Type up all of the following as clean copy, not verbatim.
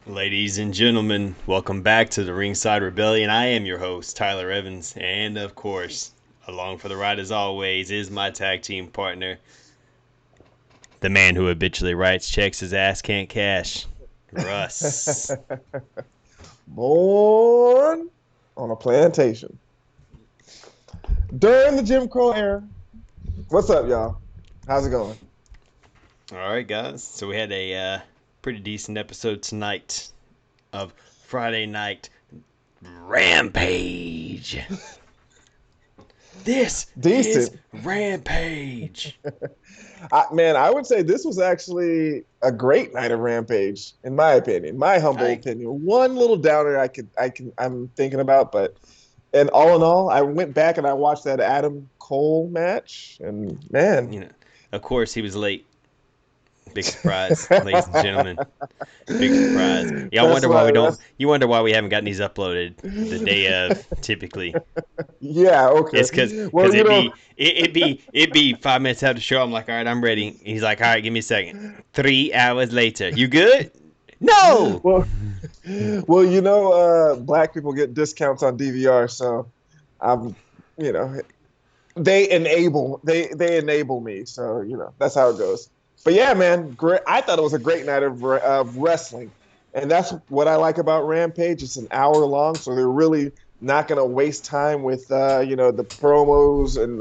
Ladies and gentlemen, welcome back to the Ringside Rebellion. I am your host, Tyler Evans, and of course, along for the ride as always is my tag team partner, the man who habitually writes checks his ass can't cash, Russ. Born on a plantation during the Jim Crow era. What's up, y'all? How's it going? All right, guys. So we had a pretty decent episode tonight of Friday Night Rampage. This is Decent. Rampage. I would say this was actually a great night of Rampage, in my opinion, my humble I opinion. One little downer I'm thinking about, but and all in all, I went back and I watched that Adam Cole match, and man. you know, of course, he was late. Big surprise, ladies and gentlemen. Big surprise. Y'all That's wonder why why. we don't. That's You wonder why we haven't gotten these uploaded the day of. Typically, yeah. Okay. it's because Well, it'd be it'd be 5 minutes after the show. I'm like, all right, I'm ready. He's like, all right, give me a second. 3 hours later, you good? No. well, black people get discounts on DVR, so I'm, you know, they enable me, so that's how it goes. But yeah, man, great. I thought it was a great night of wrestling, and that's what I like about Rampage. It's an hour long, so they're really not going to waste time with the promos and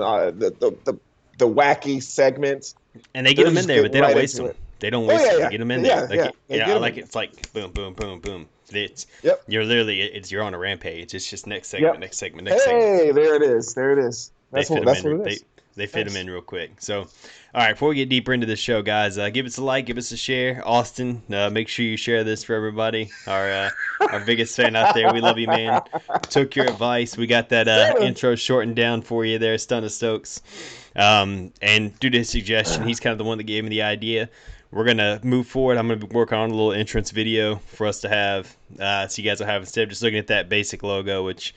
the wacky segments. And they get They're them in just there, but getting they don't right waste into them. it. They don't Oh waste yeah, them. They yeah, get them in there. yeah, Like yeah. They yeah, get I them like in it. It's like boom, boom, boom, boom. It's there. Yep. you're literally you're on a rampage. It's just next segment, Yep. next segment, next segment. Hey, there it is. There it is. They That's fit what them that's in. what it They is. they fit them Nice. in real quick. So, all right, before we get deeper into the show, guys, give us a like, give us a share. Austin, make sure you share this for everybody. Our biggest fan out there. We love you, man. Took your advice. We got that intro shortened down for you there, Stunna Stokes. And due to his suggestion, he's kind of the one that gave me the idea. We're gonna move forward. I'm gonna be working on a little entrance video for us to have, so you guys will have instead of just looking at that basic logo, which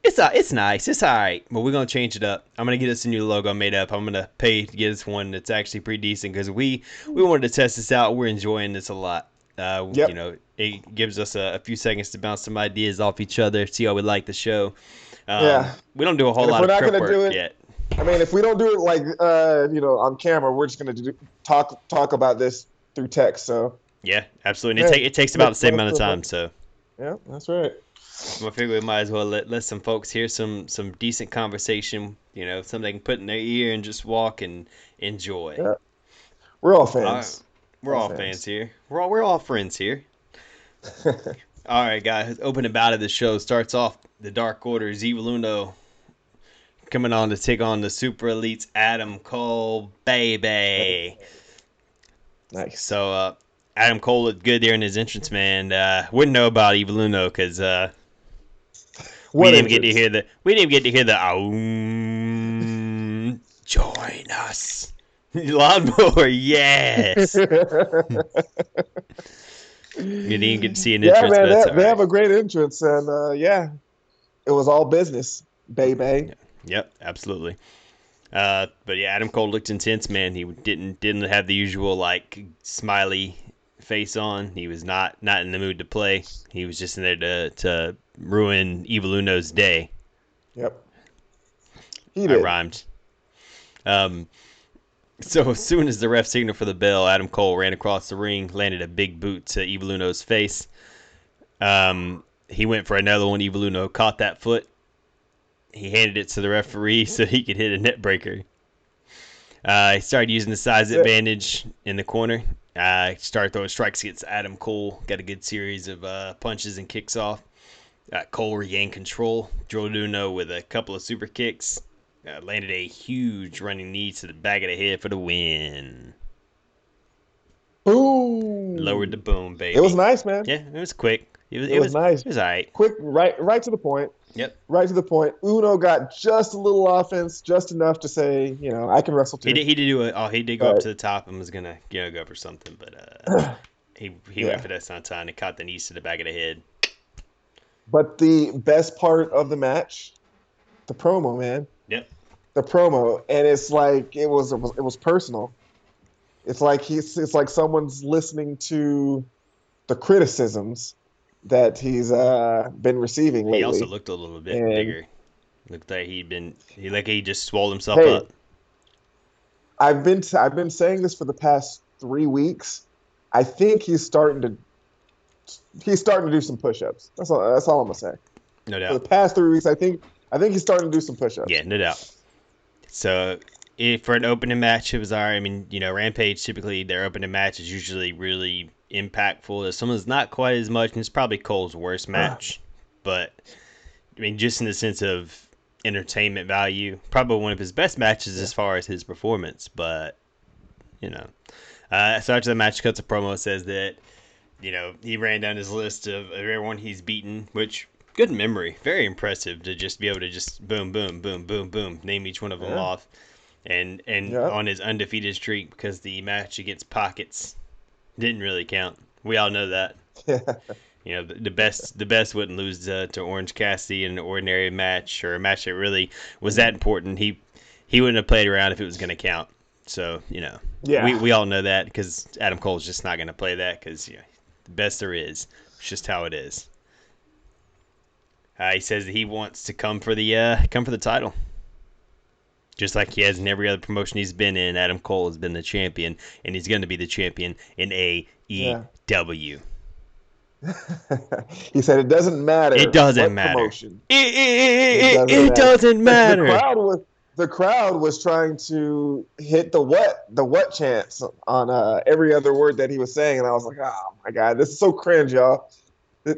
it's nice. It's all right, but we're gonna change it up. I'm gonna get us a new logo made up. I'm gonna pay to get us one that's actually pretty decent because we wanted to test this out. We're enjoying this a lot. Yep. It gives us a few seconds to bounce some ideas off each other, see how we like the show. Yeah. We don't do a whole And if lot we're of not prep gonna do work it, yet. I mean, if we don't do it like on camera, we're just gonna talk about this through text. So Yeah, absolutely. And hey, it takes about the let's same let us amount of feel time. fun. So Yeah, that's right. I figure we might as well let some folks hear some decent conversation. Something they can put in their ear and just walk and enjoy. Yeah, we're all All right. fans. We're All all fans fans. here. We're all friends here. All right, guys. Opening bout of the show starts off the Dark Order. Evil Uno coming on to take on the Super Elites. Adam Cole, baby. Nice. So Adam Cole looked good there in his entrance, man. Wouldn't know about Evil Uno because we What didn't get to entrance? hear the join us. Lawnmower, yes. You didn't get to see an Yeah, entrance, man, but that's all they right. have a great entrance, and yeah, it was all business, baby. Yep, absolutely. But yeah, Adam Cole looked intense, man. He didn't have the usual like smiley face on. He was not in the mood to play. He was just in there to ruin Evil Uno's day. Yep, he I did. rhymed. Um, so as soon as the ref signaled for the bell, Adam Cole ran across the ring, landed a big boot to Evil Uno's face. He went for another one. Evil Uno caught that foot. He handed it to the referee so he could hit a net breaker. He started using the size That's it. advantage in the corner. Started throwing strikes against Adam Cole. Got a good series of punches and kicks off. Cole regained control. Drove Uno with a couple of super kicks. Landed a huge running knee to the back of the head for the win. Lowered the Boom. boom, It was baby. nice, man. Yeah, it was quick. It was It it was was nice. it was alright. Quick, right to the point. Yep. Right to the point. Uno got just a little offense, just enough to say, I can wrestle He too. did. He did do it. Oh, he did go up But to the top and was gonna go for something, but he went yeah. for that Santan and caught the knees to the back of the head. But the best part of the match, the promo, man. Yep. The promo, and it's like it was personal. It's like someone's listening to the criticisms that he's been receiving He also lately. looked a little bit And bigger. Looked like he just swelled himself hey, up. I've been saying this for the past 3 weeks. I think he's starting to do some push-ups. That's all I'm gonna say. No For the doubt. past 3 weeks, I think he's starting to do some push-ups. Yeah, no doubt. So for an opening match, it was alright. I mean, Rampage typically their opening match is usually really impactful. This one was not quite as much, and it's probably Cole's worst match. But I mean, just in the sense of entertainment value, probably one of his best matches Yeah. as far as his performance. But you know, so after the match, cuts a promo, says that he ran down his list of everyone he's beaten, which good memory, very impressive to just be able to just boom, boom, boom, boom, boom, name each one of them Yeah. off, and Yeah. on his undefeated streak because the match against Pockets didn't really count. We all know that. Yeah. The best wouldn't lose to Orange Cassidy in an ordinary match or a match that really was that important. He wouldn't have played around if it was going to count. So Yeah. we all know that because Adam Cole's just not going to play that because the best there is. It's just how it is. He says that he wants to come for the title, just like he has in every other promotion he's been in. Adam Cole has been the champion, and he's going to be the champion in Yeah. AEW. He said it doesn't It matter doesn't what matter. promotion. It, It it, doesn't it matter. doesn't The matter. crowd was trying to hit the what chants on every other word that he was saying, and I was like, oh my god, this is so cringe, y'all.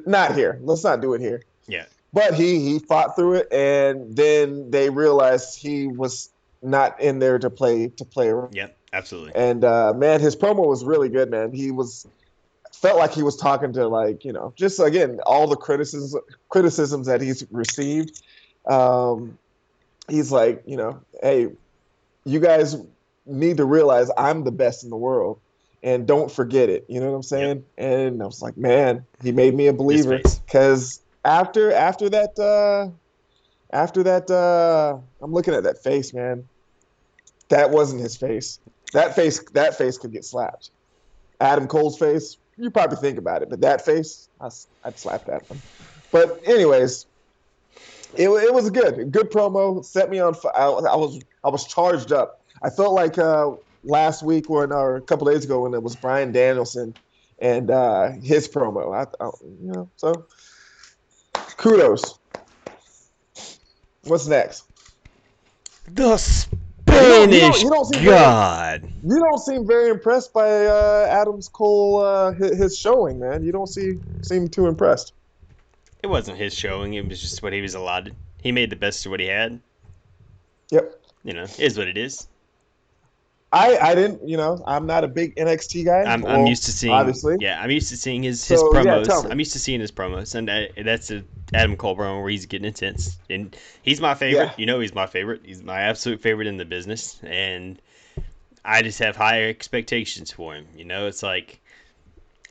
Not here. Let's not do it here. Yeah. But he fought through it, and then they realized he was not in there to play. Yep. Absolutely. And man, his promo was really good, man. Felt like he was talking to, like, just again all the criticisms that he's received. He's like, hey, you guys need to realize I'm the best in the world, and don't forget it. You know what I'm Yep. saying? And I was like, man, he made me a His believer, face. because after that, I'm looking at that face, man. That wasn't his face. That face could get slapped. Adam Cole's face, you probably think about it, but that face, I'd slap that one. But anyways, it was a good promo. Set me on fire. I was charged up. I felt like last week or a couple days ago when it was Bryan Danielson and his promo. So kudos. What's next? The Spanish you don't seem God. You don't seem very impressed by Adams Cole, his showing, man. You don't seem too impressed. It wasn't his showing. It was just what he was allotted. He made the best of what he had. Yep. Is what it is. I didn't, I'm not a big NXT guy. I'm used to seeing. Obviously. Yeah, I'm used to seeing his So, yeah, promos. tell me. I'm used to seeing his promos, and that's a Adam Cole promo where he's getting intense, and he's my favorite. Yeah. He's my favorite. He's my absolute favorite in the business, and I just have higher expectations for him. It's like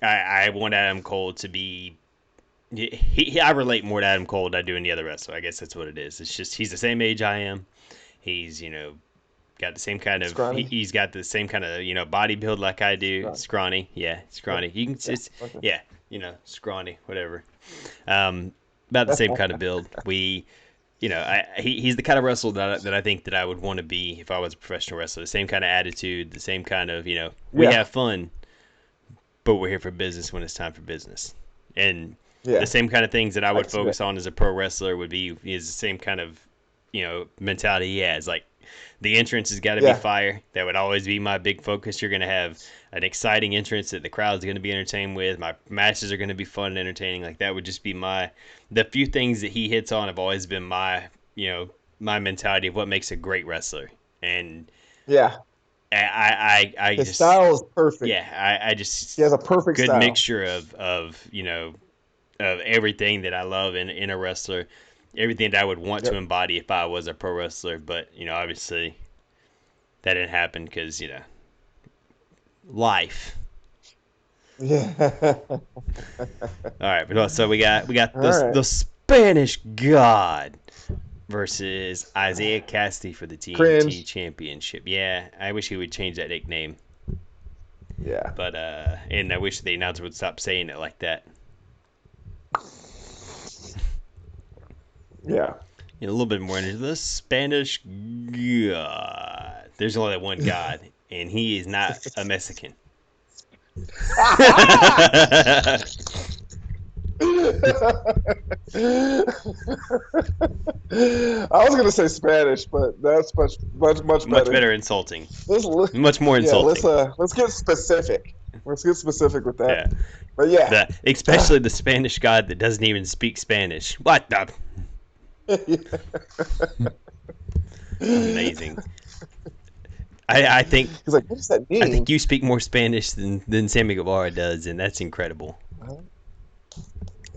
I want Adam Cole to be. I relate more to Adam Cole than I do any other wrestler. I guess that's what it is. It's just he's the same age I am. He's got the same kind of Scrawny. he's got the same kind of body build like I do. Scrawny, yeah, scrawny. You can Okay. yeah, scrawny, whatever. About the same kind of build. He's the kind of wrestler that I think that I would want to be if I was a professional wrestler. The same kind of attitude, the same kind of we Yeah. have fun, but we're here for business when it's time for business. And Yeah. the same kind of things that I would can see focus that. on as a pro wrestler is the same kind of mentality he has. Like the entrance has got to Yeah. be fire. That would always be my big focus. You're going to have an exciting entrance that the crowd's going to be entertained with. My matches are going to be fun and entertaining. Like that would just be the few things that he hits on have always been my mentality of what makes a great wrestler. And Yeah. I His just style is perfect. yeah, I just He has a perfect good style. mixture of everything that I love in a wrestler, everything that I would want to Yep. embody if I was a pro wrestler. But obviously that didn't happen because life. Yeah. All right, but so we got All the right. the Spanish God versus Isaiah Cassidy for the TNT Cringe. Championship. Yeah, I wish he would change that nickname. Yeah. But and I wish the announcer would stop saying it like that. Yeah. A little bit more into the Spanish God. There's only one God, and he is not a Mexican. I was gonna say Spanish, but that's much Much better. better insulting. Let's Much more yeah, insulting. let's get specific. Let's get specific with that. Yeah. But yeah, Especially the Spanish God that doesn't even speak Spanish. What the? Amazing. I think he's like, what does that I think mean? you speak more Spanish than Sammy Guevara does, and that's incredible.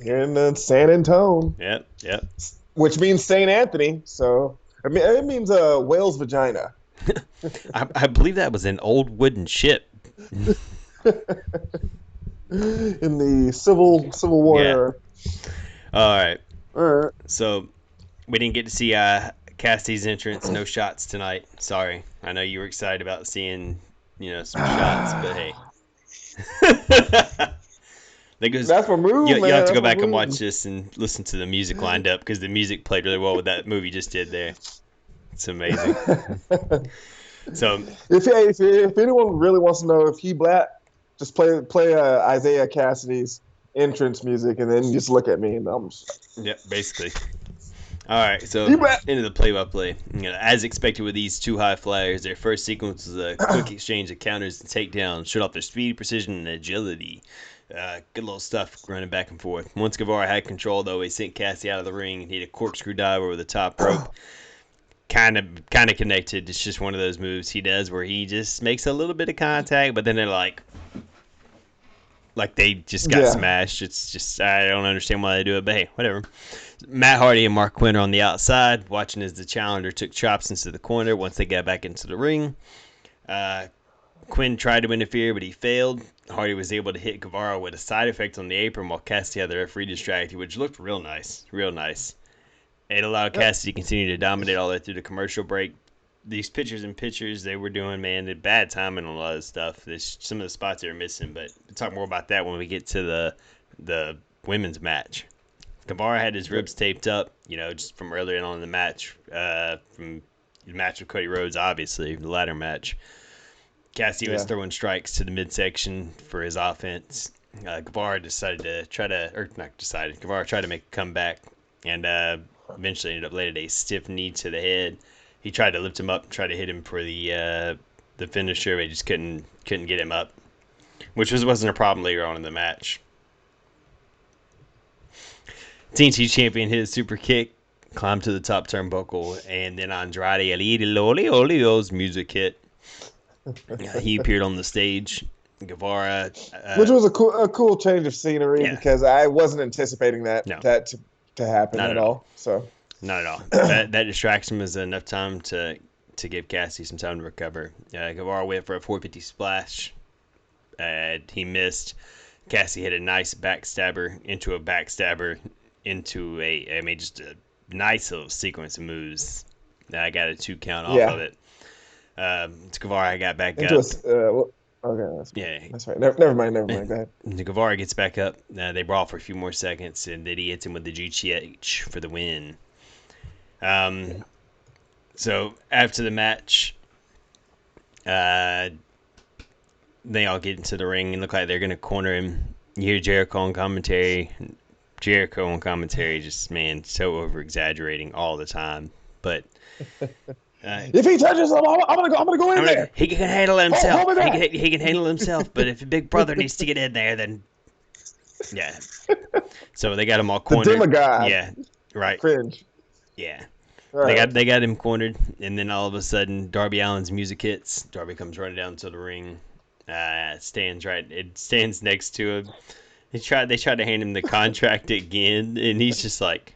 You're in San Antone, Yep. which means Saint Anthony. So I mean, it means whale's vagina. I believe that was an old wooden ship. In the Civil War Yeah. era. All right. All right. So we didn't get to see Cassie's entrance. No shots tonight. Sorry. I know you were excited about seeing, some shots, but hey. That's my move, man. You have to go That's my back and move. watch this and listen to the music lined up because the music played really well with that movie just did there. It's amazing. So if anyone really wants to know if he black, just play Isaiah Cassidy's entrance music and then just look at me and I'm just... yeah, basically. All right, so He black. into the play-by-play. As expected with these two high flyers, their first sequence was a quick exchange of counters and takedowns, showed off their speed, precision, and agility. Good little stuff running back and forth. Once Guevara had control, though, he sent Cassie out of the ring and hit a corkscrew dive over the top rope. Kind of connected. It's just one of those moves he does where he just makes a little bit of contact, but then they're like they just got smashed. It's just I don't understand why they do it, but hey, whatever. Matt Hardy and Mark Quinn are on the outside, watching as the challenger took chops into the corner. Once they got back into the ring, Quinn tried to interfere, but he failed. Hardy was able to hit Guevara with a side effect on the apron while Cassidy had the referee distracted, which looked real nice. It allowed Cassidy to continue to dominate all that through the commercial break. These pictures they were doing, man, the bad timing on a lot of stuff. There's some of the spots they were missing, but we'll talk more about that when we get to the women's match. Guevara had his ribs taped up, just from earlier on in the match, from the match with Cody Rhodes, obviously, the ladder match. Cassidy was throwing strikes to the midsection for his offense. Guevara Guevara tried to make a comeback and eventually ended up landing a stiff knee to the head. He tried to lift him up, tried to hit him for the finisher, but he just couldn't get him up, which wasn't a problem later on in the match. TNT champion hit a super kick, climbed to the top turnbuckle, and then Andrade El Idolio's music hit. He appeared on the stage. Guevara, which was a cool change of scenery because I wasn't anticipating that to happen at all. So not at all. that distraction was enough time to give Cassidy some time to recover. Guevara went for a 450 splash. He missed. Cassidy hit a nice backstabber into just a nice little sequence of moves. I got a 2 count off of it. Guevara got back up. Okay, that's right. Never mind. Go ahead. Guevara gets back up. They brawl for a few more seconds, and then he hits him with the GTH for the win. So after the match, they all get into the ring and look like they're going to corner him. You hear Jericho on commentary, just, man, so over-exaggerating all the time. But if he touches him, I'm gonna go in there. He can handle himself. He can handle himself. But if Big Brother needs to get in there, then yeah. So they got him all cornered. The demigod. Yeah, right. Cringe. Yeah. They got him cornered, and then all of a sudden, Darby Allin's music hits. Darby comes running down to the ring. It stands next to him. They tried to hand him the contract again, and he's just like,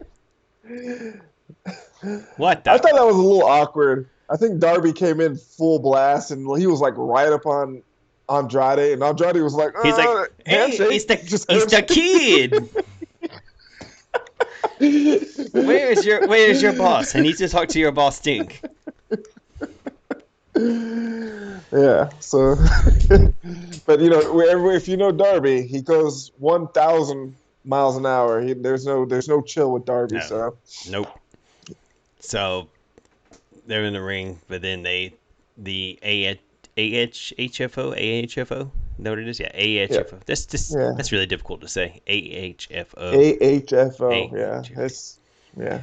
"What the?" I thought that was a little awkward. I think Darby came in full blast, and he was like right up on Andrade, and Andrade was like, "He's like, hey, it's the kid." Where's your boss? I need to talk to your boss, Stink. Yeah. So, but if you know Darby, he goes 1,000 miles an hour. There's no chill with Darby. No, So nope. So they're in the ring, but then the AHFO, AHFO. Know what it is? Yeah, yeah, AHFO. yeah, That's really difficult to say. AHFO. AHFO. Yeah, AHFO. it's yeah.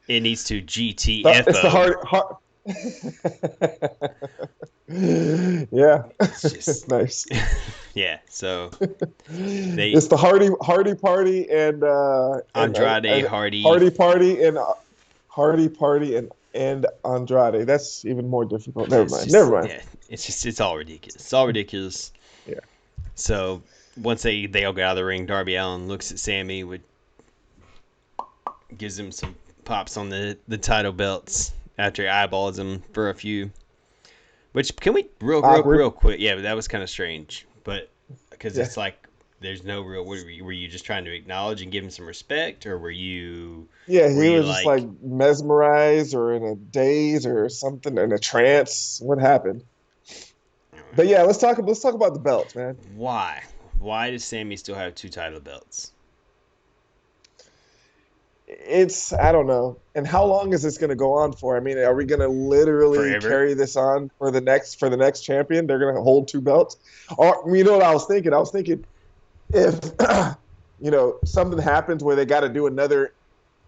It needs to It's the GTFO. hard. Yeah, It's just nice. yeah. So they It's the Hardy Party Andrade, and Hardy. Hardy Party and Hardy Party and Andrade. That's even more difficult. Never It's mind. just Never mind. yeah. It's all ridiculous. It's all ridiculous. Yeah. So once they all get out of the ring, Darby Allin looks at Sammy, gives him some pops on the title belts after he eyeballs him for a few. Which can we Awkward. real quick? Yeah, but that was kind of strange. But because Yeah. it's like there's no real. Were you just trying to acknowledge and give him some respect, or Yeah, were he you was just like like mesmerized or in a daze or something in a trance. What happened? But yeah, let's talk about the belts, man. why? Why does Sammy still have two title belts? It's I don't know. And how long is this going to go on for? I mean, are we going to literally Forever. carry this on for the next champion? They're going to hold two belts. Or you know what I was thinking? I was thinking if something happens where they got to do another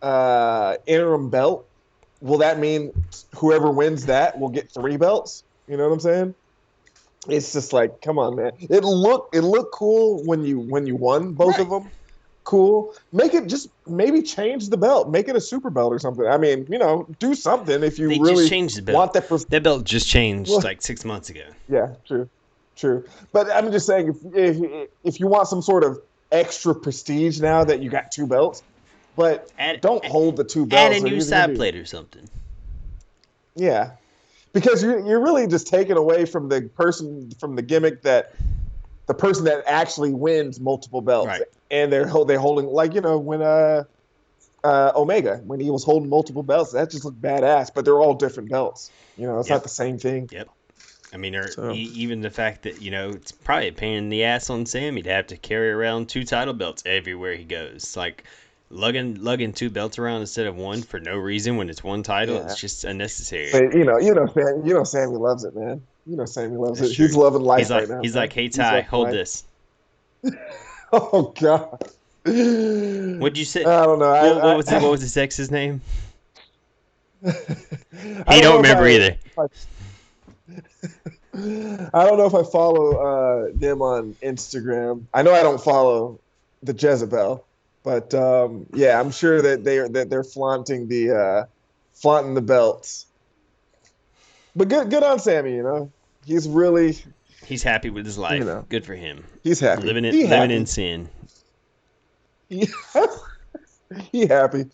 interim belt, will that mean whoever wins that will get three belts? You know what I'm saying? It's just like, come on, man. It looked cool when you won both of Right. them. Cool. Make it just maybe change the belt. Make it a super belt or something. I mean, do something if you They just really changed the want belt. that. That belt just changed Well, like 6 months ago. yeah, true, true. But I'm just saying, if you want some sort of extra prestige now that you got two belts, but Add don't hold the two add a belts. Or new you're gonna side be plate or something. yeah, because you're really just taking away from the gimmick that the person that actually wins multiple belts, Right. and they're holding like when Omega when he was holding multiple belts, that just looked badass. But they're all different belts. It's not Yep. the same thing. Yep. I mean, So even the fact that it's probably a pain in the ass on Sammy to have to carry around two title belts everywhere he goes. Like lugging two belts around instead of one for no reason when it's one title. yeah, It's just unnecessary. but Sammy loves it, man. Sammy loves That's it. He's true. loving He's life right like now, he's man. like, hey He's Ty, loving hold life. this. Oh God. What'd you say? I don't know. What was it? What was his ex's name? I He don't don't know remember either. I don't know if I follow them on Instagram. I know I don't follow the Jezebel, but yeah, I'm sure that they're flaunting the belts. But good on Sammy. He's really He's happy with his you life. know Good for him. he's happy. He Living in happy. sin. He, he happy.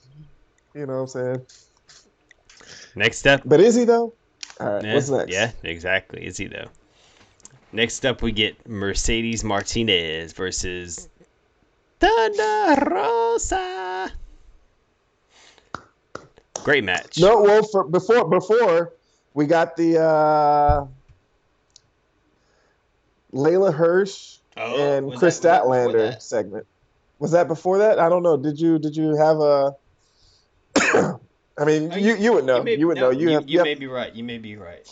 You know what I'm saying? Next up, But is he though? All right, yeah, what's next? yeah, exactly. Is he though? Next up, we get Mercedes Martinez versus Thunder Rosa. Great match. No, well, before we got the Layla Hirsch Oh, and Chris was that before Statlander that? segment. Was that before that? I don't know. Did you have a? I mean, Oh, you would you know. may You would know. no, you You have. may be right. You may be right.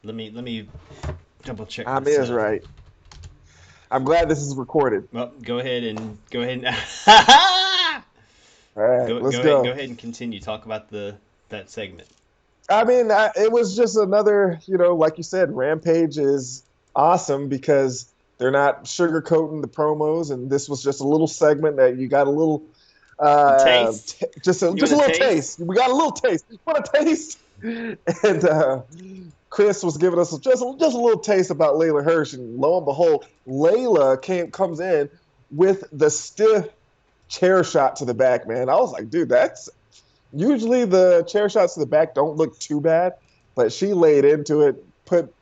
Let me double check I mean, it's myself. right. I'm glad this is recorded. Well, go ahead and All right, let's go go. ahead and continue. Talk about that segment. I mean, it was just another. Like you said, Rampage is awesome because they're not sugarcoating the promos, and this was just a little segment that you got a little Taste. just a You want a little taste? taste. We got a little taste. What a taste! And Chris was giving us just a little taste about Layla Hirsch, and lo and behold, Layla comes in with the stiff chair shot to the back. Man, I was like, dude, that's usually the chair shots to the back don't look too bad, but she laid into it, put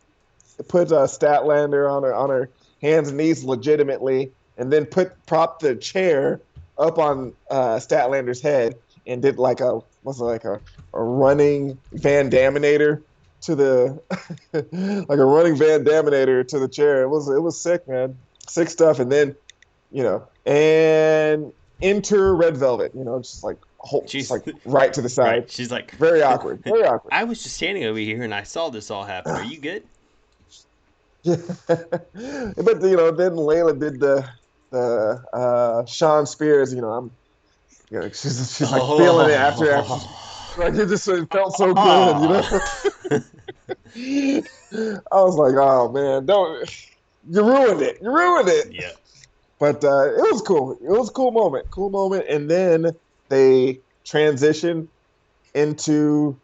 Statlander on her hands and knees legitimately, and then prop the chair up on Statlander's head and did like a running Van Daminator to the like a running Van Daminator to the chair. It was sick, man. Sick stuff. And then, and enter Red Velvet, just She's like right to the right. side. She's like, Very awkward. Very awkward. I was just standing over here and I saw this all happen. Are you good? Yeah. But then Layla did the Sean Spears, she's like feeling it after like it felt so good, I was like, oh man, you ruined it. You ruined it. Yeah. But it was cool. It was a cool moment. Cool moment. And then they transition into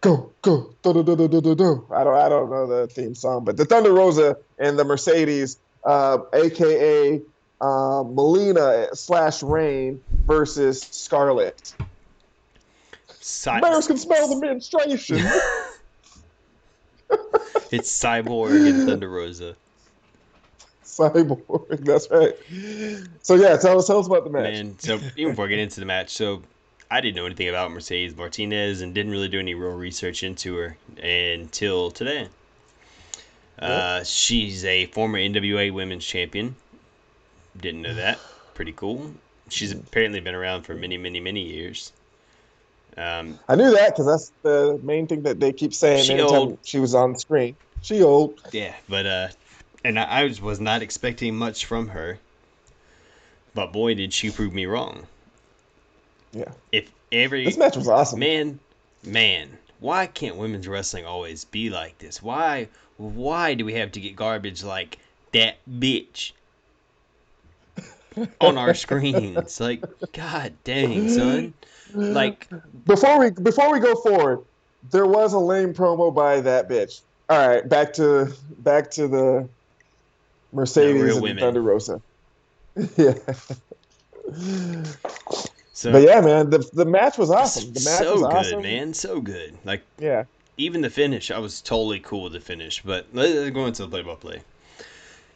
go, go, do, do, do, do, do, do, do. I don't know the theme song, but the Thunder Rosa and the Mercedes, aka Melina / Rain versus Scarlett. Bears can smell the menstruation. It's Cyborg and Thunder Rosa. Cyborg, that's right. So yeah, tell us about the match. Man, so even before I get into the match, so I didn't know anything about Mercedes Martinez and didn't really do any real research into her until today. Yep. She's a former NWA Women's Champion. Didn't know that. Pretty cool. She's apparently been around for many, many, many years. I knew that because that's the main thing that they keep saying anytime she was on screen. She old. Yeah, but and I was not expecting much from her. But boy, did she prove me wrong. Yeah. This match was awesome. Man, why can't women's wrestling always be like this? Why do we have to get garbage like that bitch on our screens? Like, god dang, son. Like, before we go forward, there was a lame promo by that bitch. All right, back to the Mercedes and the Thunder Rosa. Yeah. So, but yeah, man, the match was awesome. The match so was good, awesome. Man, so good. Like, yeah. Even the finish, I was totally cool with the finish. But let's go into the play-by-play.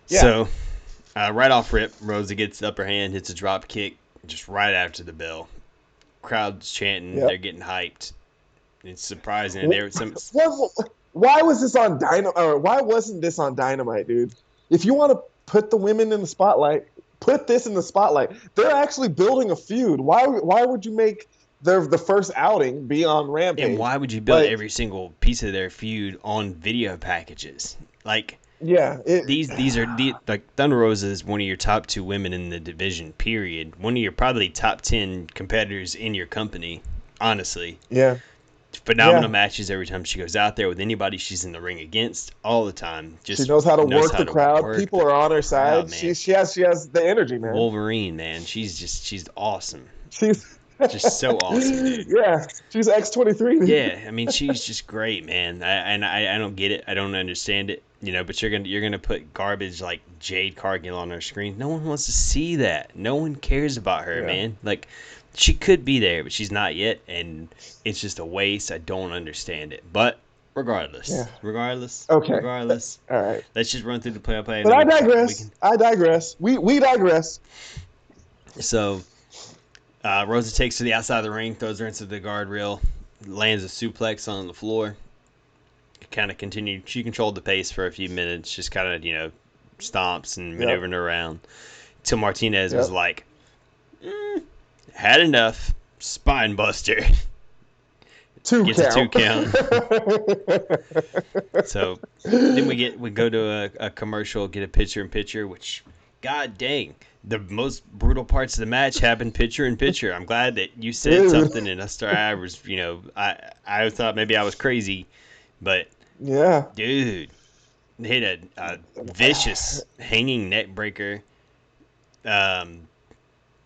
Yeah. So, right off rip, Rosa gets the upper hand, hits a drop kick just right after the bell. Crowd's chanting, They're getting hyped. It's surprising. There was some. Why was this on Dynamite? Or why wasn't this on Dynamite, dude? If you want to put the women in the spotlight, put this in the spotlight. They're actually building a feud. Why would you make the first outing be on Rampage? And why would you build every single piece of their feud on video packages? Like, yeah, these are like Thunder Rosa is one of your top 2 women in the division. Period. One of your probably top 10 competitors in your company. Honestly. Yeah. Phenomenal matches every time she goes out there with anybody she's in the ring against all the time. She knows how to work the crowd. People are on her side. She has the energy, man. Wolverine, man. She's awesome. She's just so awesome, dude. Yeah, she's X-23. Yeah, I mean she's just great, man. I don't get it. I don't understand it. But you're gonna put garbage like Jade Cargill on her screen. No one wants to see that. No one cares about her, man. Like, she could be there, but she's not yet, and it's just a waste. I don't understand it. But regardless. Okay. Regardless. All right. Let's just run through the play-by-play. But I digress. We digress. So, Rosa takes to the outside of the ring, throws her into the guardrail, lands a suplex on the floor. Kind of continued. She controlled the pace for a few minutes, just kind of, stomps and maneuvering around. Till Martinez was like, had enough. Spine buster. Gets a 2 count. So then we go to a commercial, get a picture-in-picture, which, god dang, the most brutal parts of the match happened picture-in-picture. I'm glad that you said something, and I was, I thought maybe I was crazy, but yeah, dude, hit a vicious hanging neck breaker.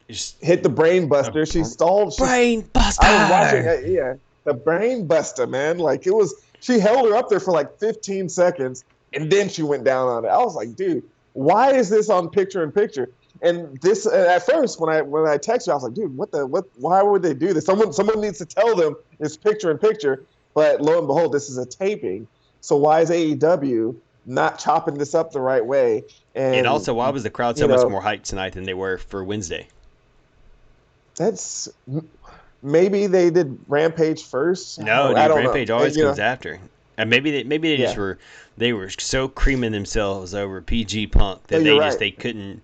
Just hit the brain buster. She stalled. Brain buster. I was watching it. The brain buster, man. Like, it was. She held her up there for like 15 seconds, and then she went down on it. I was like, dude, why is this on picture-in-picture? And this, at first, when I texted you, I was like, dude, why would they do this? Someone needs to tell them it's picture-in-picture. But lo and behold, this is a taping. So why is AEW not chopping this up the right way? And also, why was the crowd so much more hyped tonight than they were for Wednesday? That's maybe they did Rampage first. No, dude, Rampage always comes after. And maybe they just Yeah. were so creaming themselves over PG Punk No, that you're right. they couldn't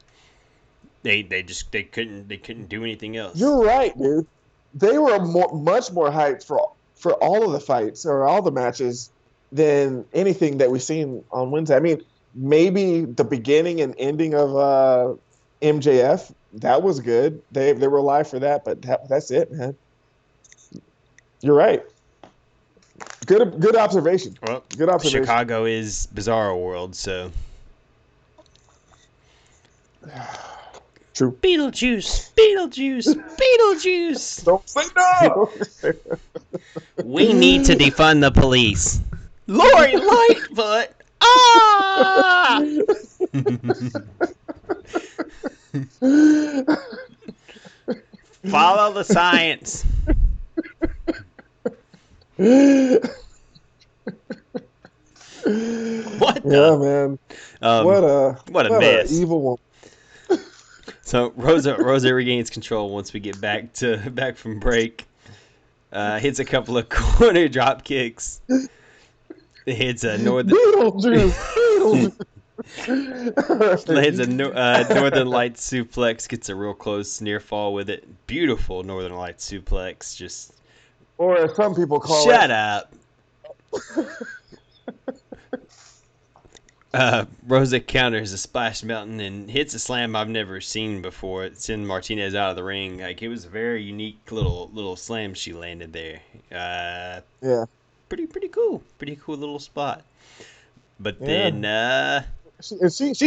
they couldn't do anything else. You're right, dude. They were much more hyped for all of the fights or all the matches than anything that we've seen on Wednesday. I mean, maybe the beginning and ending of MJF, that was good. They were live for that, but that's it, man. You're right. Good observation. Well, Good observation. Chicago is Bizarro World, so True. Beetlejuice, Beetlejuice, Beetlejuice. Don't say no. We need to defund the police. Lori Lightfoot. Ah! Follow the science. What the? Yeah, man. What a mess. Evil woman. So Rosa regains control once we get back from break. Hits a couple of corner drop kicks. Hits a northern. Beetlejuice. Lands a Northern Lights suplex. Gets a real close near fall with it. Beautiful Northern Lights suplex. Just. Or as some people call Shut up. Rosa counters a splash mountain and hits a slam I've never seen before. It sent Martinez out of the ring. Like, it was a very unique little slam she landed there. Yeah. Pretty cool. Pretty cool little spot. But then she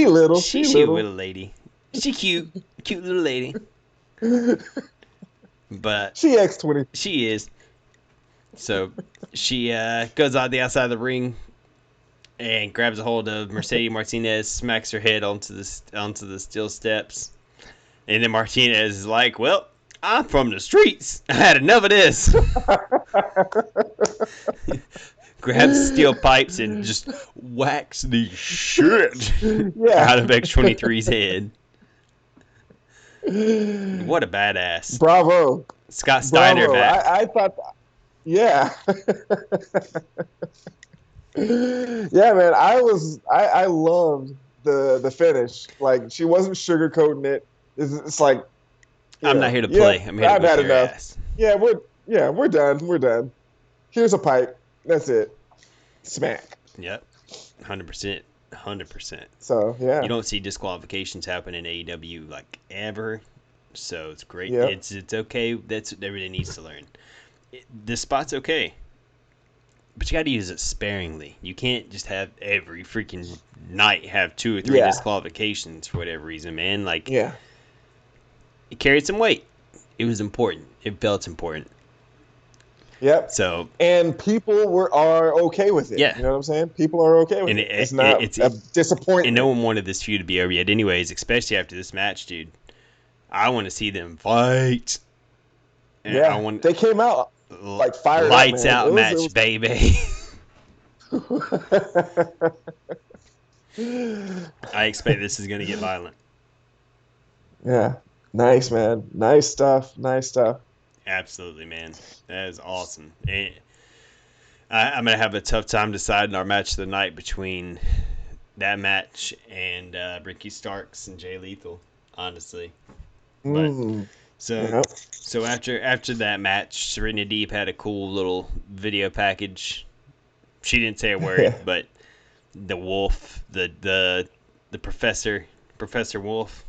little. She little. a little lady. She cute little lady. But she X20. She is. So she goes out the outside of the ring and grabs a hold of Mercedes Martinez, smacks her head onto the steel steps, and then Martinez is like, "Well, I'm from the streets. I had enough of this." Grabs steel pipes and just whacks the shit out of X23's head. What a badass! Bravo, Scott Steiner Bravo. back. I thought, yeah, yeah, man. I loved the finish. Like, she wasn't sugarcoating it. It's like, I'm not here to play. I'm here to whip your ass. Yeah, we're done. We're done. Here's a pipe. That's it. Smack. Yep. 100%. 100%. So, yeah. You don't see disqualifications happen in AEW like ever. So it's great. Yep. It's okay. That's what everybody needs to learn. This spot's okay. But you got to use it sparingly. You can't just have every freaking night have 2 or 3 disqualifications for whatever reason, man. Like, it carried some weight. It was important. It felt important. Yep. So, and people are okay with it. Yeah. You know what I'm saying? People are okay with it. It's not a disappointment. And no one wanted this feud to be over yet anyways, especially after this match, dude. I want to see them fight. And they came out like fired up, lights out match, baby. I expect this is going to get violent. Yeah. Nice, man. Nice stuff. Absolutely, man. That is awesome. And I'm going to have a tough time deciding our match of the night between that match and Ricky Starks and Jay Lethal, honestly. But so after that match, Serena Deep had a cool little video package. She didn't say a word, but the wolf, the Professor Wolf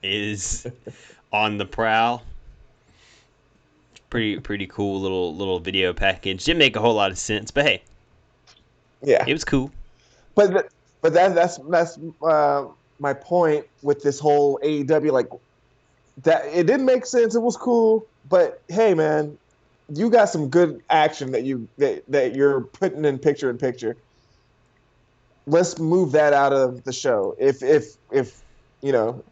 is on the prowl. Pretty cool little video package. Didn't make a whole lot of sense, but hey, yeah, it was cool. But that's my point with this whole AEW. Like, that it didn't make sense. It was cool, but hey, man, you got some good action that you're putting in picture. Let's move that out of the show. If you know.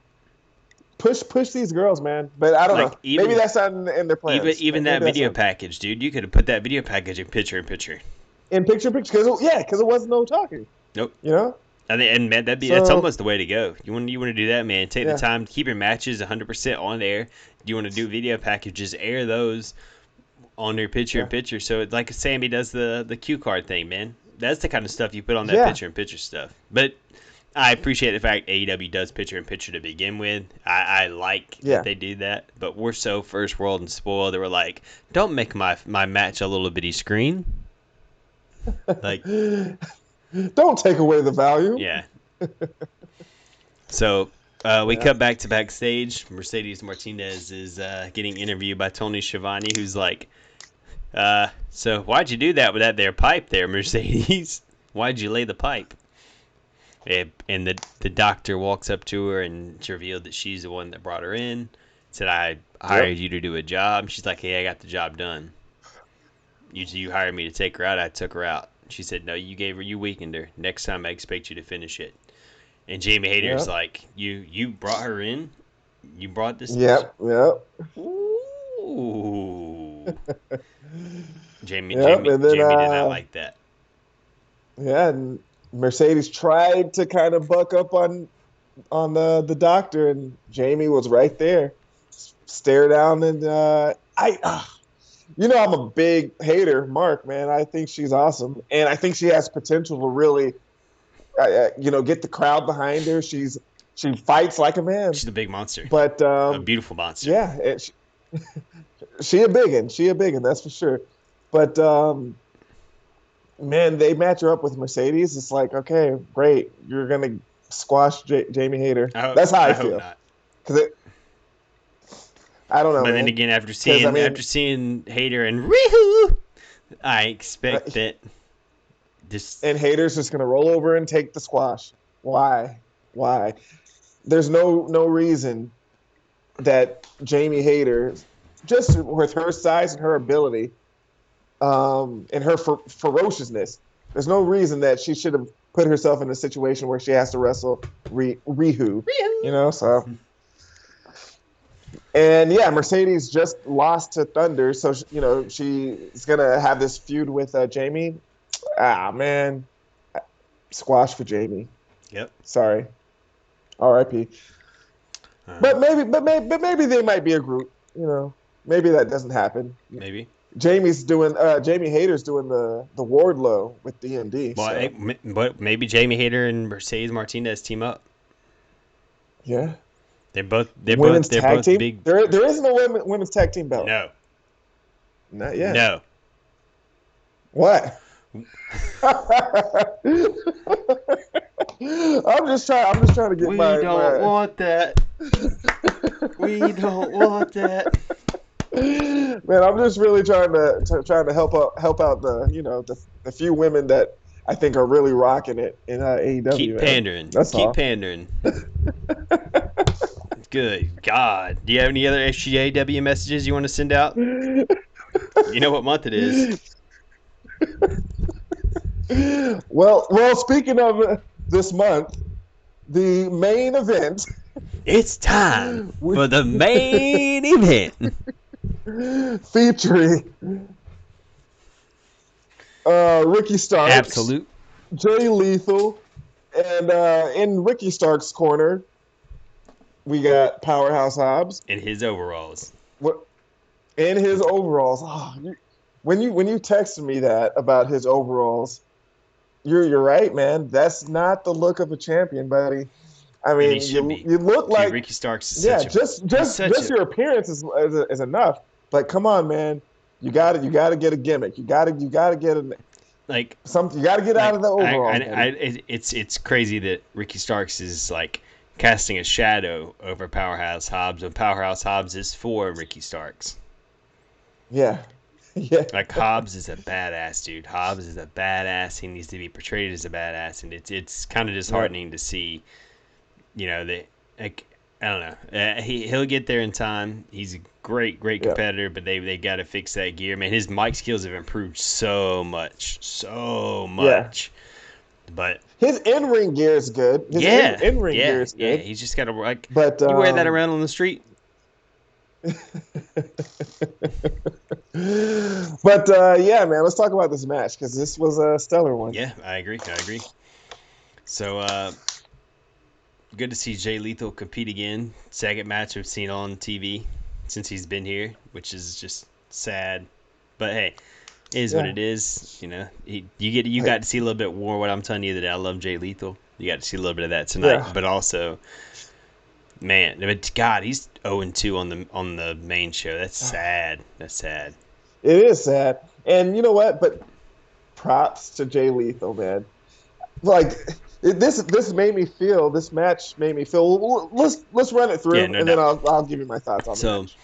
Push these girls, man. But I don't know. Maybe that's not in their plans. Even that video package, dude. You could have put that video package in picture. In picture, because it wasn't no talking. Nope. You know. And that's almost the way to go. You want to do that, man. Take the time to keep your matches 100% on air. You want to do video packages, air those on your picture in picture. So it's like Sammy does the cue card thing, man. That's the kind of stuff you put on that Yeah, picture-in-picture stuff. But I appreciate the fact AEW does picture-in-picture to begin with. I like that yeah. they do that. But we're so first world and spoiled. They were like, don't make my match a little bitty screen. Like, Don't take away the value. yeah. So we Yeah. cut back to backstage. Mercedes Martinez is getting interviewed by Tony Schiavone, who's like, so why'd you do that with that there pipe there, Mercedes? Why'd you lay the pipe? And the doctor walks up to her and she revealed that she's the one that brought her in. Said, I hired Yep. you to do a job. She's like, hey, I got the job done. You hired me to take her out. I took her out. She said, no, you weakened her. Next time I expect you to finish it. And Jamie Hayter's Yep. like, you brought her in? You brought this? Yep. Yep. Ooh. Jamie, Yep. Jamie, And then Jamie did not like that. yeah, and Mercedes tried to kind of buck up on the doctor, and Jamie was right there, stare down, and I'm a big hater, Mark, man. I think she's awesome, and I think she has potential to really, get the crowd behind her. She fights like a man, She's a big monster. but A beautiful monster. yeah, she a big one, that's for sure. But man, they match her up with Mercedes. It's like, okay, great, you're gonna squash Jamie Hayter. That's how I hope feel. not. Because I don't know, But then man. again, I after seeing Hater and Rihu, I expect that this. and Hayter's just gonna roll over and take the squash. Why? Why? There's no reason that Jamie Hayter, just with her size and her ability, and her ferociousness, there's no reason that she should have put herself in a situation where she has to wrestle Rihu. So. And yeah, Mercedes just lost to Thunder, so she's gonna have this feud with Jamie. Ah, man, squash for Jamie. Yep. Sorry, R.I.P. But maybe they might be a group. Maybe that doesn't happen. Maybe. Jamie Hayter's doing the Wardlow with DMD. Well, So. but maybe Jamie Hayter and Mercedes Martinez team up. Yeah. They're both tag team? big. There isn't a women's tag team belt. No. Not yet. No. What? I'm just trying to get We my. don't want that. We don't want that. Man, I'm just really trying to help out the few women that I think are really rocking it in AEW. Keep pandering. Keep pandering. Good God. Do you have any other SGAW messages you want to send out? You know what month it is. Well, speaking of this month, the main event. It's time for the main event. Featuring Ricky Starks. Absolute. Jay Lethal. And in Ricky Starks' corner, we got Powerhouse Hobbs. In his overalls. In his overalls. Oh, when you texted me that about his overalls, you're right, man. That's not the look of a champion, buddy. I mean, you look like Ricky Starks is just your appearance is enough. But come on, man, you got to get a gimmick. You got to get something. You got to get out of the overall. It's crazy that Ricky Starks is like casting a shadow over Powerhouse Hobbs when Powerhouse Hobbs is for Ricky Starks. Yeah. Yeah. Like Hobbs is a badass, dude. Hobbs is a badass. He needs to be portrayed as a badass, and it's kind of disheartening to see. I don't know. He'll get there in time. He's a great competitor, but they got to fix that gear, man. His mic skills have improved so much. Yeah. But his in-ring gear is good. His in-ring gear is good. Yeah, he's just got to But you wear that around on the street. But yeah, man, let's talk about this match because this was a stellar one. Yeah, I agree. So good to see Jay Lethal compete again. Second match we've seen on TV since he's been here, which is just sad. But hey, It is what it is. You got to see a little bit more. What I'm telling you that I love Jay Lethal. You got to see a little bit of that tonight, Yeah. but also, man, God, he's 0-2 on the main show. That's sad. That's sad. It is sad. And you know what? But props to Jay Lethal, man. Like this made me feel. This match made me feel. Let's run it Yeah, through, no and then doubt. I'll give you my thoughts on the So match.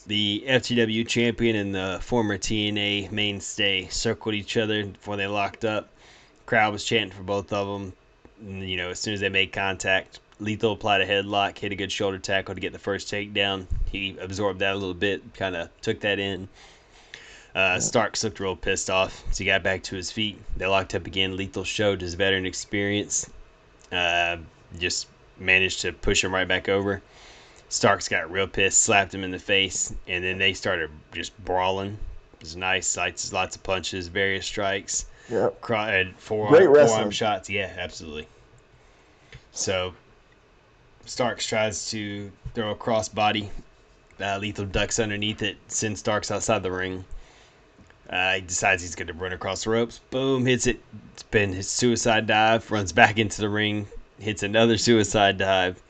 the FTW champion and the former TNA mainstay circled each other before they locked up. Crowd was chanting for both of them. As soon as they made contact, Lethal applied a headlock, hit a good shoulder tackle to get the first takedown. He absorbed that a little bit, kind of took that in. Yeah. Starks looked real pissed off, so he got back to his feet. They locked up again. Lethal showed his veteran experience. Uh, just managed to push him right back over. Starks got real pissed, slapped him in the face, and then they started just brawling. It was nice, lots of punches, various strikes, Yeah. Great forearm wrestling. shots. Yeah, absolutely. So Starks tries to throw a crossbody. Lethal ducks underneath it, sends Starks outside the ring. He decides he's going to run across the ropes. Boom, hits it. It's been his suicide dive. Runs back into the ring. Hits another suicide dive.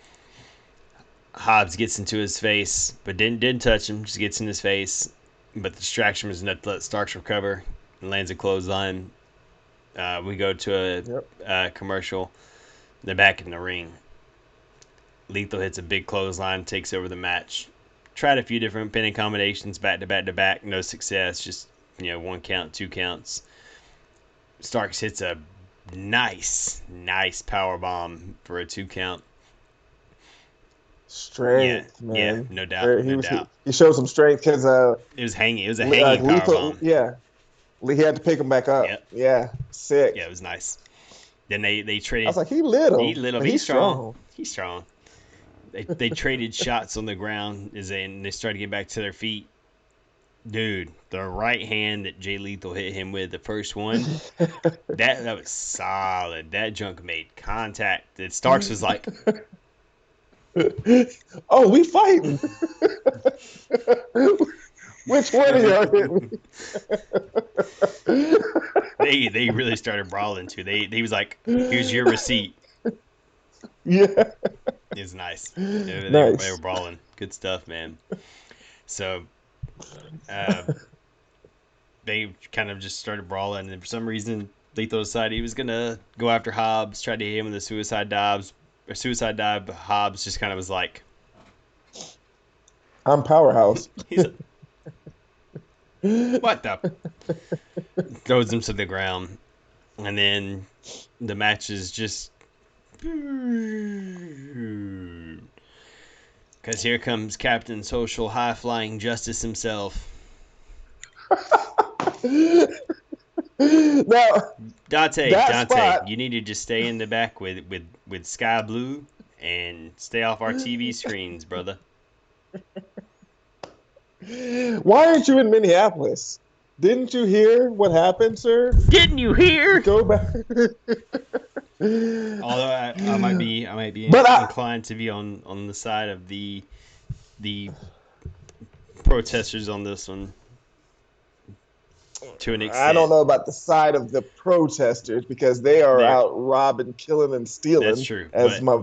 Hobbs gets into his face, but didn't touch him. Just gets in his face. But the distraction was enough to let Starks recover and lands a clothesline. We go to Yep. a commercial. They're back in the ring. Lethal hits a big clothesline, takes over the match. Tried a few different pinning combinations back to back to back. No success. Just 1 count, 2 counts. Starks hits a nice power bomb for a 2 count. Strength, Yeah, man. no doubt, no doubt. He showed some strength because It was hanging. It was a hanging power Lethal. bomb. Yeah, he had to pick him back up. Yep. Yeah, sick. Yeah, it was nice. Then they I traded. was like, he little, But he's strong. He's strong. They traded shots on the ground and they started to get back to their feet. Dude, the right hand that Jay Lethal hit him with, the first one, that was solid. That junk made contact. And Starks was like, Oh, we fighting. Which one are y'all hitting? they really started brawling too. He was like, here's your receipt. Yeah. It was nice. Nice. They were brawling. Good stuff, man. So they kind of just started brawling, and for some reason, Lethal decided he was gonna go after Hobbs, tried to hit him with a suicide dive, but Hobbs just kind of was like, I'm powerhouse. he's what the? Throws him to the ground, and then the match is just because here comes Captain Social High Flying Justice himself. Now, Dante, spot, you need to just stay in the back with Sky Blue and stay off our TV screens, brother. Why aren't you in Minneapolis? Didn't you hear what happened, sir? Didn't you hear? Go back. Although I might be inclined to be on the side of the protesters on this one. To an extent. I don't know about the side of the protesters because they are out robbing, killing, and stealing. That's true. As my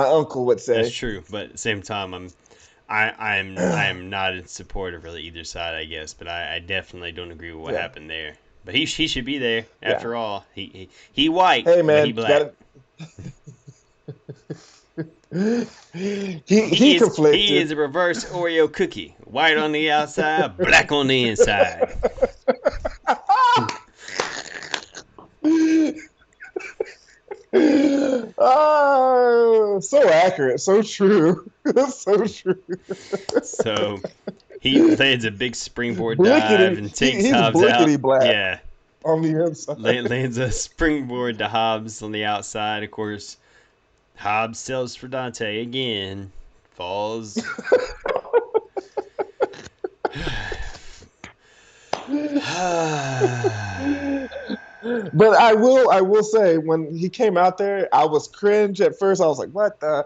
uncle would say. That's true. But at the same time, I am not in support of really either side, I guess. But I definitely don't agree with what happened there. But he should be there after all. He white, hey, man, but he black. He conflicted. He is a reverse Oreo cookie. White on the outside, black on the inside. Oh, so accurate, so true. So true. So he lands a big springboard dive and takes Hobbs out. Black yeah. On the inside. Lands a springboard to Hobbs on the outside. Of course, Hobbs sells for Dante again. Falls. But I will say when he came out there, I was cringe at first. I was like, "What the?"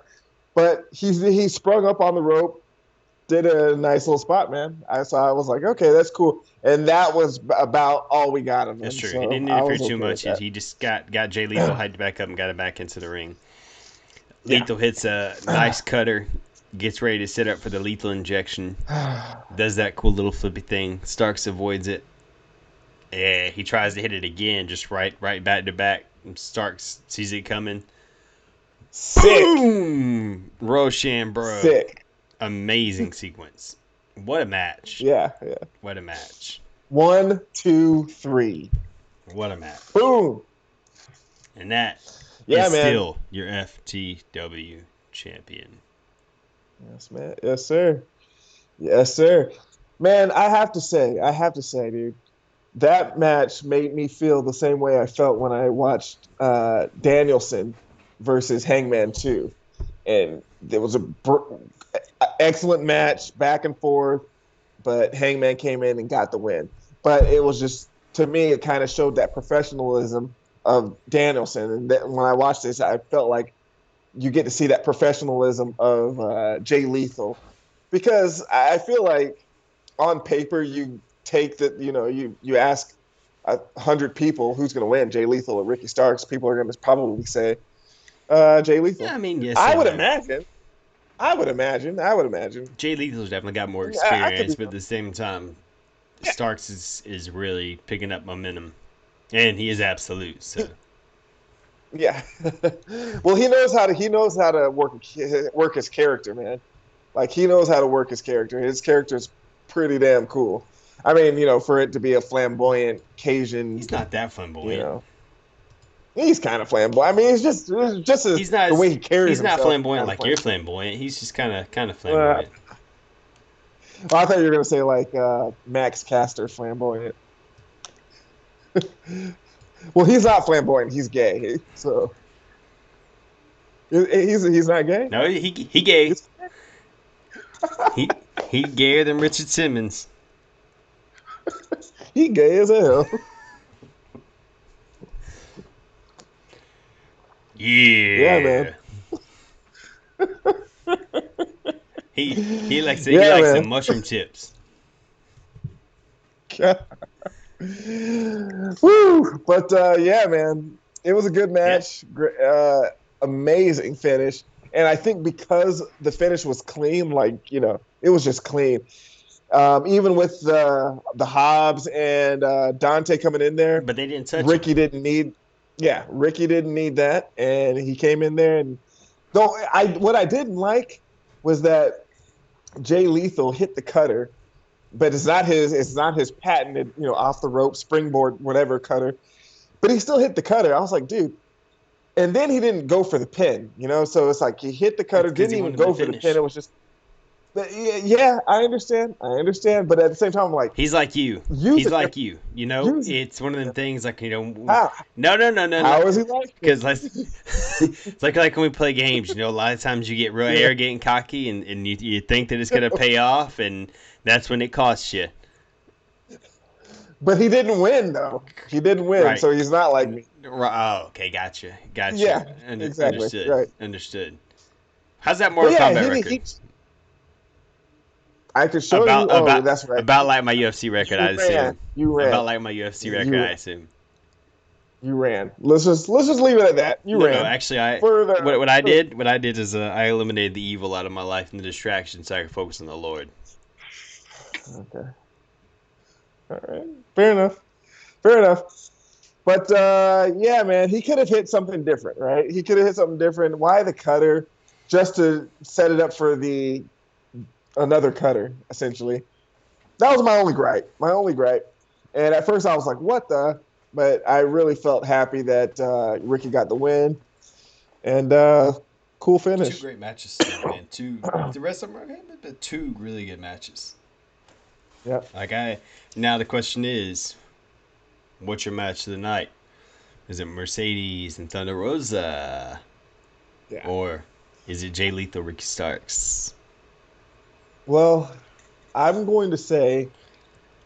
But he sprung up on the rope, did a nice little spot, man. I was like, okay, that's cool. And that was about all we got of That's him. true. He So didn't I interfere was too okay with much. that. He just got Jay Lethal hyped back up and got him back into the ring. Yeah. Lethal hits a nice cutter, gets ready to set up for the lethal injection. Does that cool little flippy thing. Starks avoids it. Yeah, he tries to hit it again, just right back to back. Starks sees it coming. Sick. Boom! Rochambeau. Sick. Amazing sequence. What a match. Yeah, yeah. What a match. 1, 2, 3. What a match. Boom. And that Yeah, is man. still your FTW champion. Yes, man. Yes, sir. Yes, sir. Man, I have to say, dude, that match made me feel the same way I felt when I watched Danielson versus Hangman 2. And there was a excellent match, back and forth, but Hangman came in and got the win. But it was just, to me, it kind of showed that professionalism of Danielson. And that when I watched this, I felt like you get to see that professionalism of Jay Lethal, because I feel like on paper you take that, you ask 100 people who's going to win, Jay Lethal or Ricky Starks. People are going to probably say Jay Lethal. Yeah, I mean, yes I and would no. imagine. Jay Lethal's definitely got more I could experience, be but at the same time, Starks is really picking up momentum. And he is absolute, so. yeah. Well, he knows how to work his character, man. Like, he knows how to work his character. His character's pretty damn cool. I mean, for it to be a flamboyant Cajun, He's not that flamboyant. He's kind of flamboyant. I mean, it's just He's not the way he carries he's not himself. flamboyant like you're flamboyant. He's just kind of flamboyant. Well, I thought you were gonna say like Max Caster flamboyant. Well, he's not flamboyant. He's gay. So he's not gay. No, he gay. he gayer than Richard Simmons. He gay as hell. Yeah, man. he likes man. them mushroom tips. Woo! But yeah, man, it was a good match. Amazing finish, and I think because the finish was clean, it was just clean. Even with the Hobbs and Dante coming in there, but they didn't touch Ricky him. Ricky didn't need that, and he came in there. And what I didn't like was that Jay Lethal hit the cutter, but it's not his patented, off the rope springboard whatever cutter, but he still hit the cutter. I was like, dude. And then he didn't go for the pin, so it's like he hit the cutter, didn't even go for the pin. It was just, yeah, I understand, but at the same time, I'm like, he's like you. He's like you. It's one of them things like How? No. How is he like? Because it's like when we play games. A lot of times you get real arrogant and cocky, and you think that it's gonna pay off, and that's when it costs you. But he didn't win, though. He didn't win, right. So he's not like me. Oh, okay, gotcha. Yeah, exactly. Understood. Right. Understood. How's that Mortal Kombat record? I could show you. That's right. About like my UFC record, I assume. You ran. About like my UFC record, I assume. You ran. Let's just leave it at that. You ran. No, actually, what I did is I eliminated the evil out of my life and the distraction, so I could focus on the Lord. Okay. All right. Fair enough. But yeah, man, he could have hit something different, right? He could have hit something different. Why the cutter? Just to set it up for another cutter, essentially. That was my only gripe. And at first I was like, what the? But I really felt happy that Ricky got the win. And cool finish. 2 great matches, man. The rest of them are good, but 2 really good matches. Yeah. Now the question is, what's your match of the night? Is it Mercedes and Thunder Rosa? Yeah. Or is it Jay Lethal, Ricky Starks? Well, I'm going to say,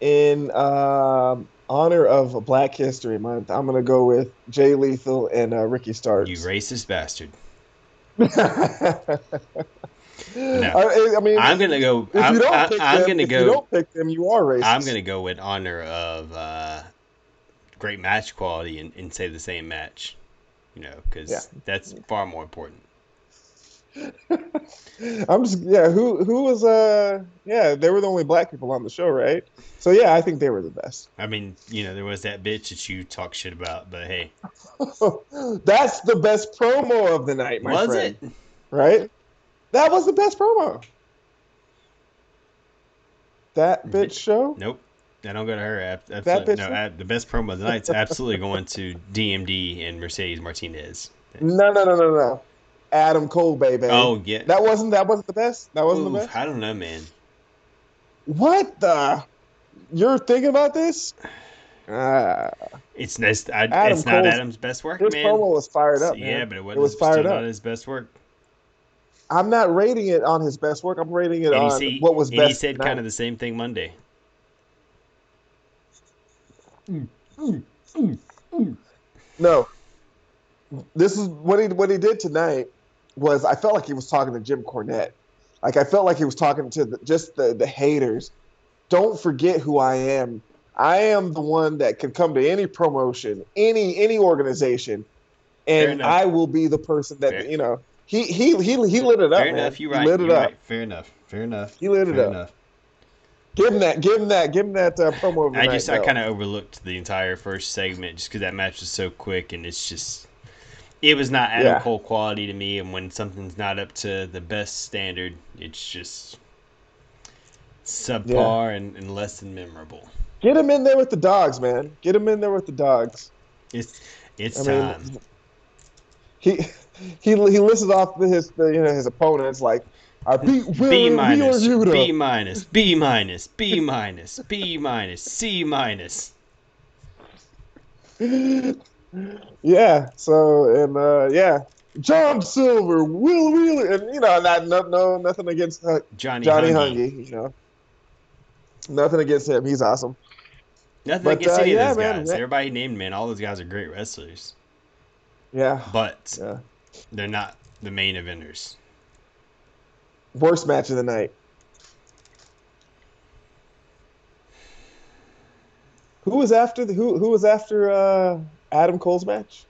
in honor of Black History Month, I'm going to go with Jay Lethal and Ricky Starks. You racist bastard. No, I mean, I'm gonna go. if you don't pick I'm them, gonna if you go. don't pick them, you are I'm racist. gonna go with honor of great match quality and say the same match. Yeah. Because that's far more important. I'm just yeah. Who was yeah? They were the only black people on the show, right? So yeah, I think they were the best. I mean, there was that bitch that you talk shit about, but hey, That's the best promo of the night, my was friend. it? Right? That was the best promo. That bitch show. Nope. I don't go to her. That Absolutely bitch no. show. The best promo of the night's absolutely going to DMD and Mercedes Martinez. No. Adam Cole, baby. Oh yeah. That wasn't the best. That wasn't the Ooh, best. I don't know, man. What the? You're thinking about this? Ah, It's Adam it's not Cole's Adam's best work, his man. promo was fired up, Yeah, man. but it It wasn't was still fired not up. his best work. I'm not rating it on his best work. I'm rating it And on what was he best said kind tonight. of the same thing Monday. No, this is what he did tonight was I felt like he was talking to Jim Cornette. Like I felt like he was talking to just the haters. Don't forget who I am. I am the one that can come to any promotion, any organization, Fair and enough. I will be the person that Fair, he lit it fair up, enough. man. You're He right. lit it You're up. right. Fair enough. Fair enough. He lit it Fair up. enough. Give him that promo of the night I belt. kind of overlooked the entire first segment just because that match was so quick and it was not Adam Yeah, Cole quality to me. And when something's not up to the best standard, it's just yeah. subpar and less than memorable. Get him in there with the dogs, man. Get him in there with the dogs. It's it's I mean, time. he he listed off his opponents like I beat B Wheeler minus, Yuta. B minus, B minus, B minus, B minus, C minus. Yeah. So and yeah, John Silver, Will Wheeler, and not no nothing against Johnny Johnny Hungy. Hungy. Nothing against him. He's awesome. Nothing But against any of yeah, those man. guys. Everybody named, man. All those guys are great wrestlers, Yeah, but yeah. they're not the main eventers. Worst match of the night. Who was after Adam Cole's match?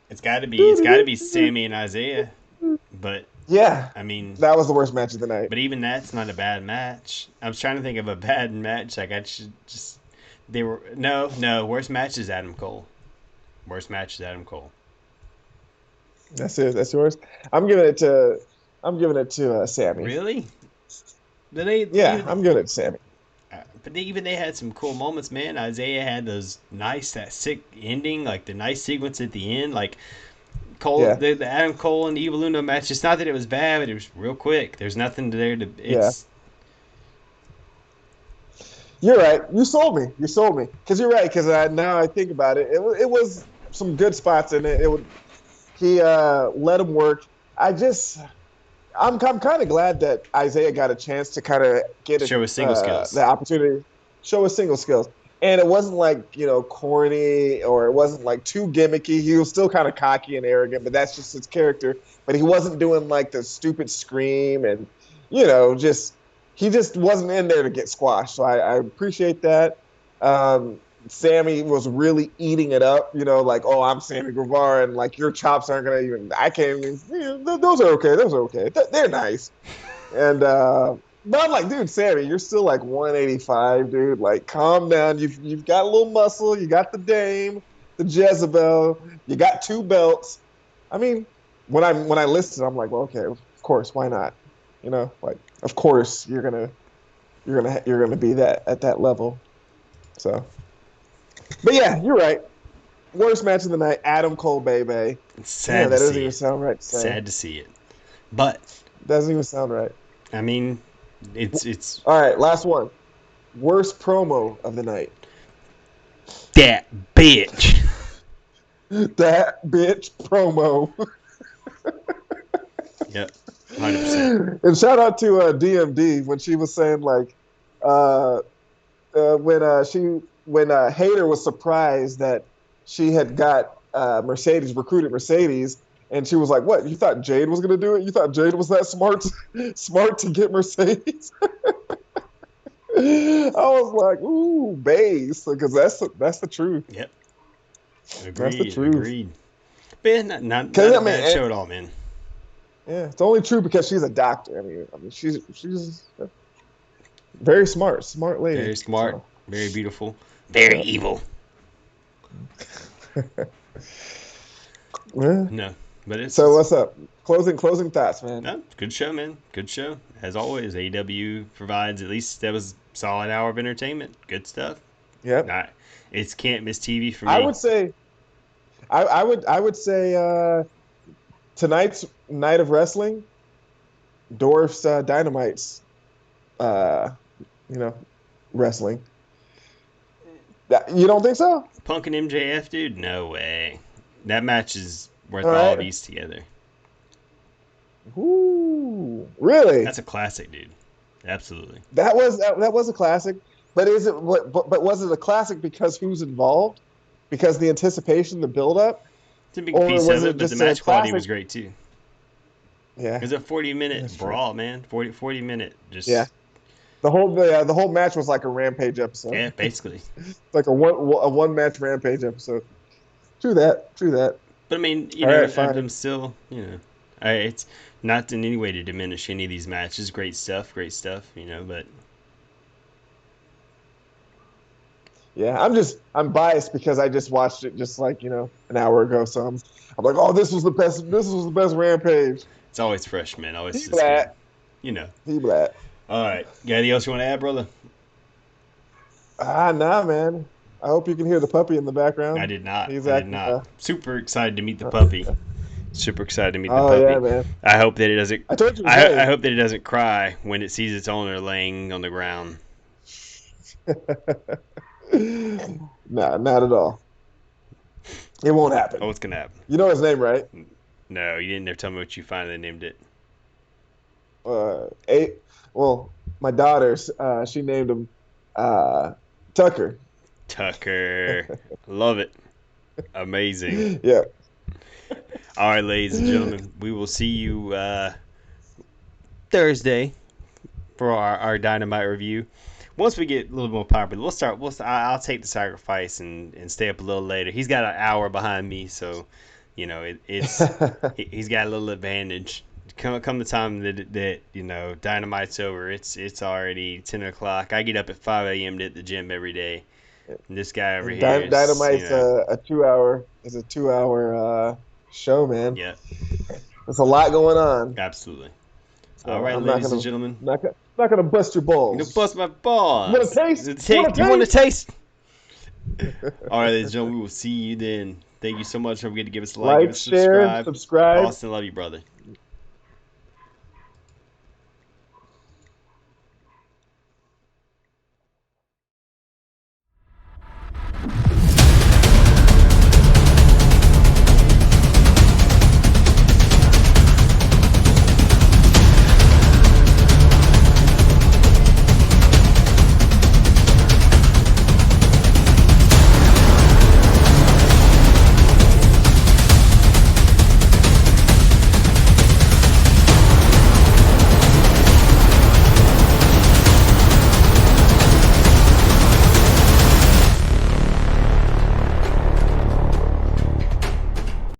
It's got to be Sammy and Isaiah, but Yeah, I mean, that was the worst match of the night. but even that's not a bad match. I was trying to think of a bad match. Like I should just they were no worst match is Adam Cole. Worst match is Adam Cole. That's it. That's yours. I'm giving it to Sammy. Really? But they Yeah, even I'm giving it to Sammy. even they had some cool moments, man. Isaiah had that sick ending, like the nice sequence at the end, like Cole, Yeah, the Adam Cole and the Evil Uno match. It's not that it was bad, but it was real quick. There's nothing there to. yeah. It's You're right. You sold me. You sold me. Because you're right. Because now I think about it, it was some good spots in it. He let him work. I'm kind of glad that Isaiah got a chance to kind of get show his single the skills. opportunity, show his single skills, and it wasn't like corny or it wasn't like too gimmicky. He was still kind of cocky and arrogant, but that's just his character. But he wasn't doing like the stupid scream and just he just wasn't in there to get squashed. So I appreciate that. Um, Sammy was really eating it up, like, oh, I'm Sammy Guevara, and like your chops aren't gonna even. I can't even. Those are okay. Those are okay. They're nice. And but I'm like, dude, Sammy, you're still like 185, dude. Like, calm down. You've got a little muscle. You got the Dame, the Jezebel. You got 2 belts. I mean, when I listened, I'm like, well, okay, of course, why not? Like, of course you're gonna be that at that level. So, but yeah, you're right. Worst match of the night, Adam Cole, baby. It's Yeah, sad that to doesn't see even it. sound right to say. Sad to see it. But Doesn't even sound right. I mean, it's All right, last one. Worst promo of the night. that bitch. That bitch promo. Yep, 100%. And shout out to DMD when she was saying like, when Hayter was surprised that she had got recruited Mercedes, and she was like, "What? You thought Jade was going to do it? You thought Jade was that smart to get Mercedes?" I was like, "Ooh, base," because that's the truth. Yep. Agreed. That's the truth. Agreed. Man, not a bad show at all, man. Yeah, it's only true because she's a doctor. I mean, she's very smart lady. Very smart, so. Very beautiful, very evil. Yeah. No, but it's so. What's up? Closing thoughts, man. No, good show, man. Good show. As always, AEW provides at least that was a solid hour of entertainment. Good stuff. Yeah. It's can't miss TV for me. I would say. I would say tonight's night of wrestling, Dwarf's Dynamite's, wrestling. You don't think so? Punk and MJF, dude? No way. That match is worth all of these together. Ooh, really? That's a classic, dude. Absolutely. That was a classic. But But was it a classic because who's involved? Because the anticipation, the build-up? It's a big piece of it, but the match quality was great, too. Yeah. It was a 40-minute brawl, man. 40-minute. Just... Yeah. The whole match was like a Rampage episode. Yeah, basically. Like a one-match Rampage episode. True that. But, I mean, I'm still, it's not in any way to diminish any of these matches. Great stuff, but... Yeah, I'm biased because I just watched it just like, an hour ago. So I'm like, oh, this was the best Rampage. It's always fresh, man. Always he black. He black. All right. Got anything else you want to add, brother? Nah, man. I hope you can hear the puppy in the background. I did not. Super excited to meet the puppy. Super excited to meet the puppy. Oh, yeah, man. I hope that it doesn't. I told you. I hope that it doesn't cry when it sees its owner laying on the ground. Nah, not at all. It won't happen. Oh, what's gonna happen? You know his name, right? No, you didn't tell me what you finally named it. My daughter's, she named him Tucker. Tucker. Love it. Amazing. Yeah. All right, ladies and gentlemen, we will see you Thursday for our Dynamite review. Once we get a little more popular, I'll take the sacrifice and stay up a little later. He's got an hour behind me, so it's he's got a little advantage. Come the time that Dynamite's over, it's already 10 o'clock. I get up at 5 a.m. to hit the gym every day. And this guy over here, Dynamite's a 2 hour show, man. Yeah, there's a lot going on. Absolutely. So, all right, ladies and gentlemen. Not gonna bust your balls. You're gonna bust my balls. You want to taste? You want to taste? All right, ladies and gentlemen, we will see you then. Thank you so much. Don't forget to give us a like, give us share, subscribe. Austin, love you, brother.